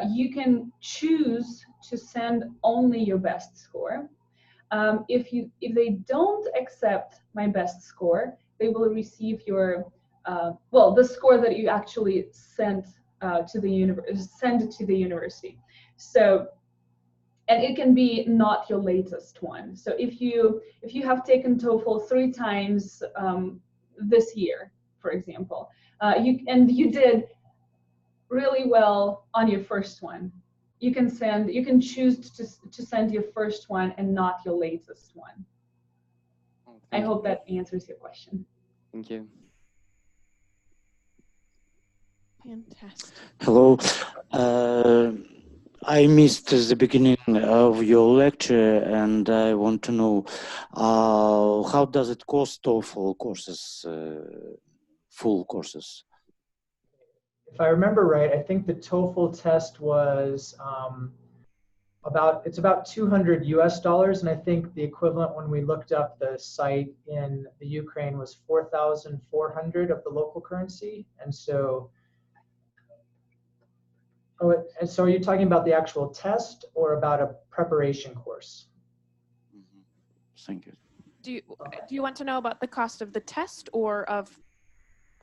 you can choose to send only your best score. If they don't accept my best score, they will receive your the score that you actually sent to the university. So, and it can be not your latest one. So if you have taken TOEFL 3 times this year, for example, you did really well on your first one, you can choose to send your first one and not your latest one. I hope that answers your question. Thank you. Fantastic. Hello. I missed the beginning of your lecture, and I want to know how does it cost TOEFL courses, full courses? If I remember right, I think the TOEFL test was about $200 US, and I think the equivalent when we looked up the site in the Ukraine was 4,400 of the local currency. And so, and so are you talking about the actual test or about a preparation course? Thank you. Do you want to know about the cost of the test or of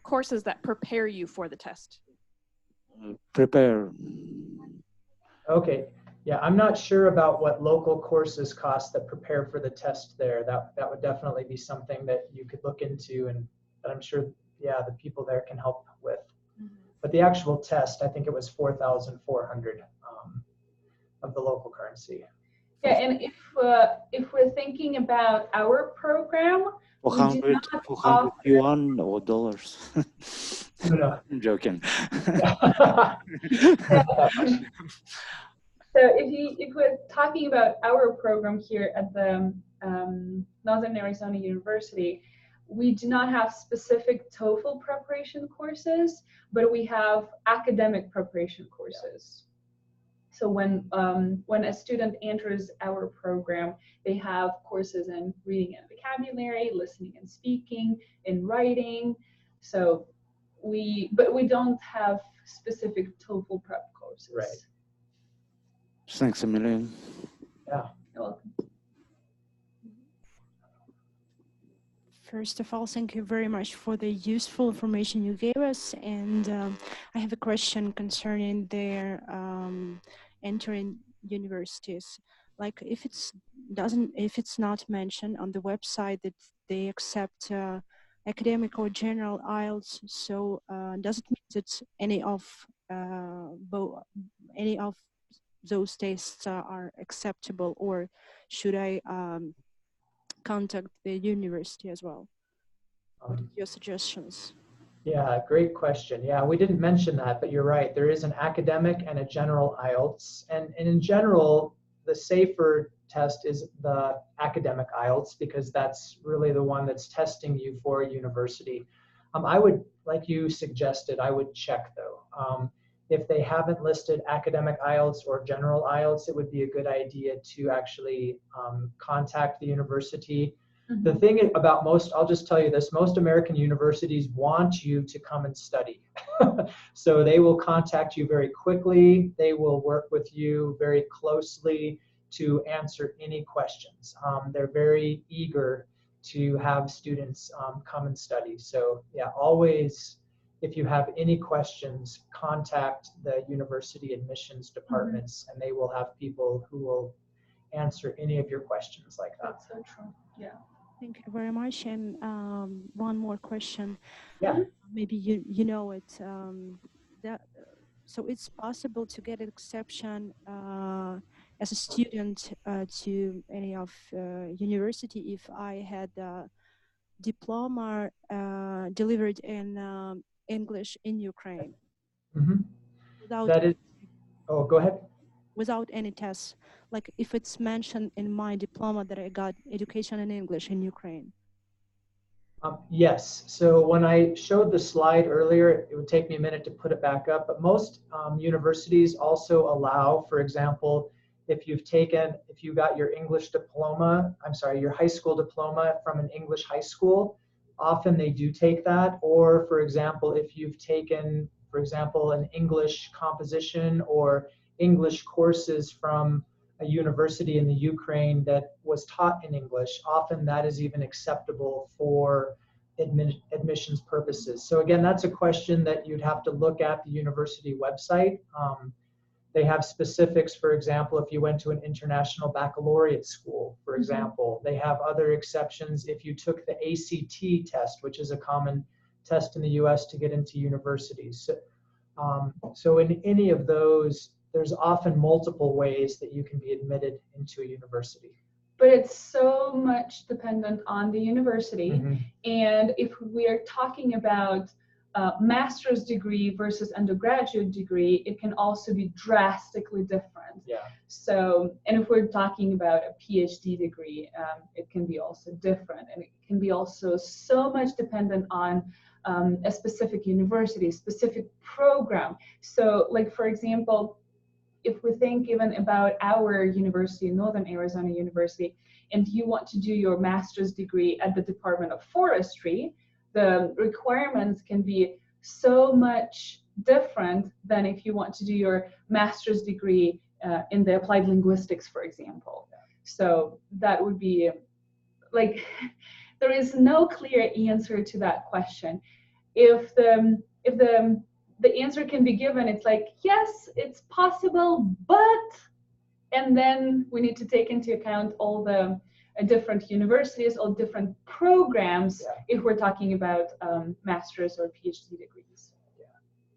courses that prepare you for the test? Prepare. Okay. Yeah, I'm not sure about what local courses cost that prepare for the test there. That would definitely be something that you could look into, and that I'm sure, yeah, the people there can help with. But the actual test, I think it was 4,400 of the local currency. Yeah, and if we're thinking about our program, 400 yuan or dollars? No. I'm joking. So if we're talking about our program here at the Northern Arizona University, we do not have specific TOEFL preparation courses, but we have academic preparation courses. So when a student enters our program, they have courses in reading and vocabulary, listening and speaking, in writing. So but we don't have specific TOEFL prep courses. Right. Thanks a million. Yeah. You're welcome. First of all, thank you very much for the useful information you gave us. And I have a question concerning their entering universities. Like if it's not mentioned on the website that they accept academic or general IELTS, so does it mean that any of those tests are acceptable, or should I contact the university as well? What are your suggestions? Yeah, great question. Yeah, we didn't mention that, but you're right. There is an academic and a general IELTS. And in general, the safer test is the academic IELTS, because that's really the one that's testing you for a university. I would, like you suggested, I would check though. If they haven't listed academic IELTS or general IELTS, it would be a good idea to actually contact the university. The thing about I'll just tell you this, most American universities want you to come and study. So they will contact you very quickly. They will work with you very closely to answer any questions. They're very eager to have students come and study. So yeah, always, if you have any questions, contact the university admissions departments, and they will have people who will answer any of your questions like that. That's so true. Yeah. Thank you very much. And one more question. Yeah. Maybe you know it. that, so it's possible to get an exception as a student to any of university if I had a diploma delivered in English in Ukraine. Mm-hmm. Without That is, oh, go ahead. Without any tests, like if it's mentioned in my diploma that I got education in English in Ukraine. Yes, so when I showed the slide earlier, it would take me a minute to put it back up, but most universities also allow, for example, if you got your English diploma, your high school diploma from an English high school, often they do take that. Or for example, if you've taken, for example, an English composition or English courses from a university in the Ukraine that was taught in English, often that is even acceptable for admissions purposes. So again, that's a question that you'd have to look at the university website. They have specifics, for example, if you went to an international baccalaureate school, for example. They have other exceptions if you took the ACT test, which is a common test in the US to get into universities. So in any of those, there's often multiple ways that you can be admitted into a university. But it's so much dependent on the university. And if we're talking about master's degree versus undergraduate degree, it can also be drastically different. Yeah. So, and if we're talking about a PhD degree, it can be also different, and it can be also so much dependent on a specific university, specific program. So, like for example, if we think even about our university, Northern Arizona University, and you want to do your master's degree at the Department of Forestry, the requirements can be so much different than if you want to do your master's degree in the applied linguistics, for example. So that would be like, there is no clear answer to that question. If the answer can be given, it's like, yes, it's possible, but, and then we need to take into account all the different universities, all different programs, if we're talking about master's or PhD degrees.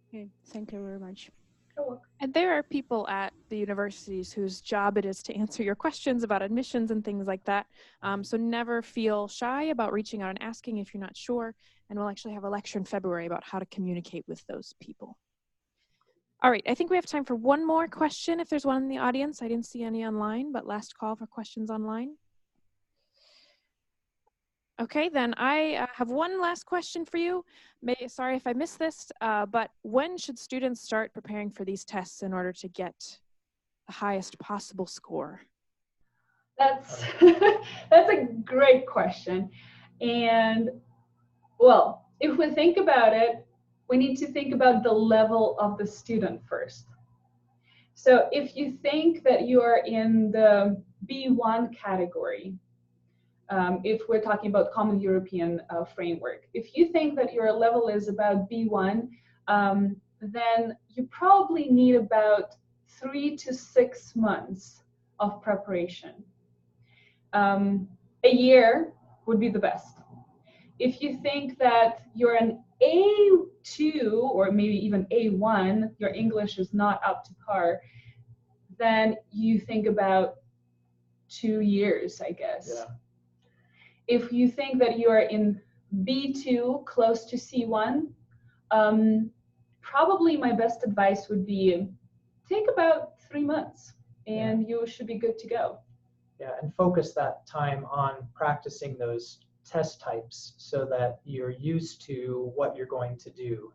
Okay, thank you very much. And there are people at the universities whose job it is to answer your questions about admissions and things like that. So never feel shy about reaching out and asking if you're not sure. And we'll actually have a lecture in February about how to communicate with those people. All right, I think we have time for one more question. If there's one in the audience, I didn't see any online, but last call for questions online. Okay, then I have one last question for you. Sorry if I missed this, but when should students start preparing for these tests in order to get the highest possible score? That's a great question. And well, if we think about it, we need to think about the level of the student first. So if you think that you are in the B1 category, if we're talking about Common European Framework, if you think that your level is about B1, then you probably need about 3 to 6 months of preparation. A year would be the best. If you think that you're an A2 or maybe even A1, your English is not up to par, then you think about 2 years, I guess. Yeah. If you think that you are in B2, close to C1, probably my best advice would be take about 3 months and you should be good to go. Yeah, and focus that time on practicing those test types so that you're used to what you're going to do.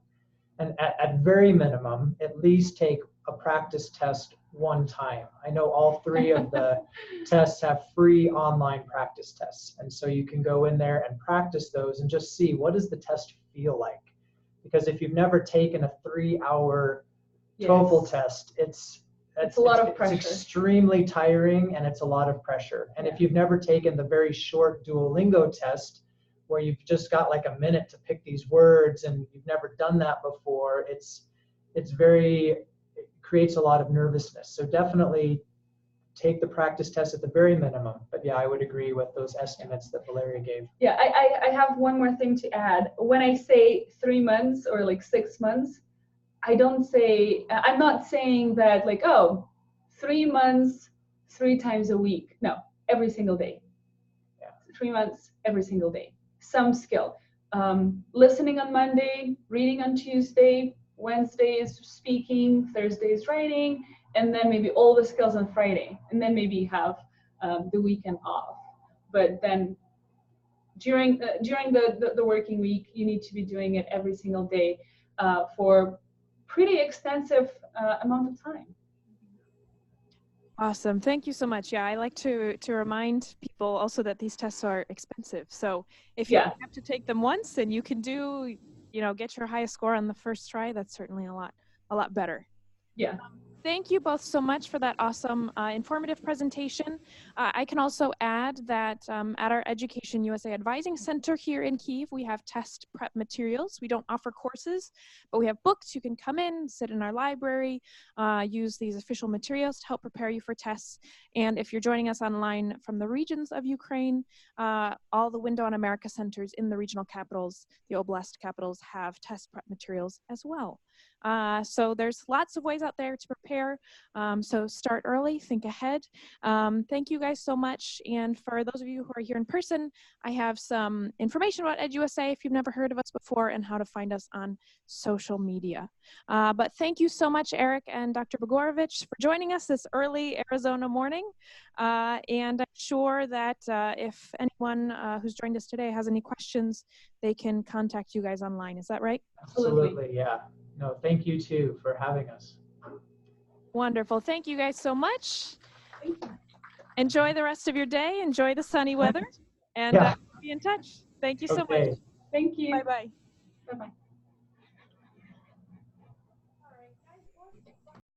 And at very minimum, at least take a practice test one time. I know all 3 of the tests have free online practice tests. And so you can go in there and practice those and just see, what does the test feel like? Because if you've never taken a 3-hour TOEFL test, it's a lot of pressure. It's extremely tiring and it's a lot of pressure. And if you've never taken the very short Duolingo test, where you've just got like a minute to pick these words and you've never done that before, it creates a lot of nervousness. So definitely take the practice test at the very minimum. But yeah, I would agree with those estimates that Valeria gave. Yeah, I have one more thing to add. When I say 3 months or like 6 months, I'm not saying that like, oh, 3 months, 3 times a week. No, every single day. Yeah. 3 months, every single day. Some skill. Listening on Monday, reading on Tuesday, Wednesday is speaking, Thursday is writing, and then maybe all the skills on Friday, and then maybe have the weekend off. But then during the working week, you need to be doing it every single day for pretty extensive amount of time. Awesome. Thank you so much. Yeah, I like to remind people also that these tests are expensive. So if you have to take them once and you can do, get your highest score on the first try, that's certainly a lot better. Yeah. Thank you both so much for that awesome, informative presentation. I can also add that at our Education USA Advising Center here in Kyiv, we have test prep materials. We don't offer courses, but we have books. You can come in, sit in our library, use these official materials to help prepare you for tests. And if you're joining us online from the regions of Ukraine, all the Window on America centers in the regional capitals, the Oblast capitals, have test prep materials as well. So there's lots of ways out there to prepare. So start early, think ahead. Thank you guys so much. And for those of you who are here in person, I have some information about EdUSA if you've never heard of us before and how to find us on social media. But thank you so much, Eric and Dr. Bogorovich, for joining us this early Arizona morning. And I'm sure that if anyone who's joined us today has any questions, they can contact you guys online. Is that right? Absolutely, yeah. No, thank you too for having us. Wonderful. Thank you guys so much. Enjoy the rest of your day. Enjoy the sunny weather. And be in touch. Thank you so much. Thank you. Bye-bye. Bye-bye.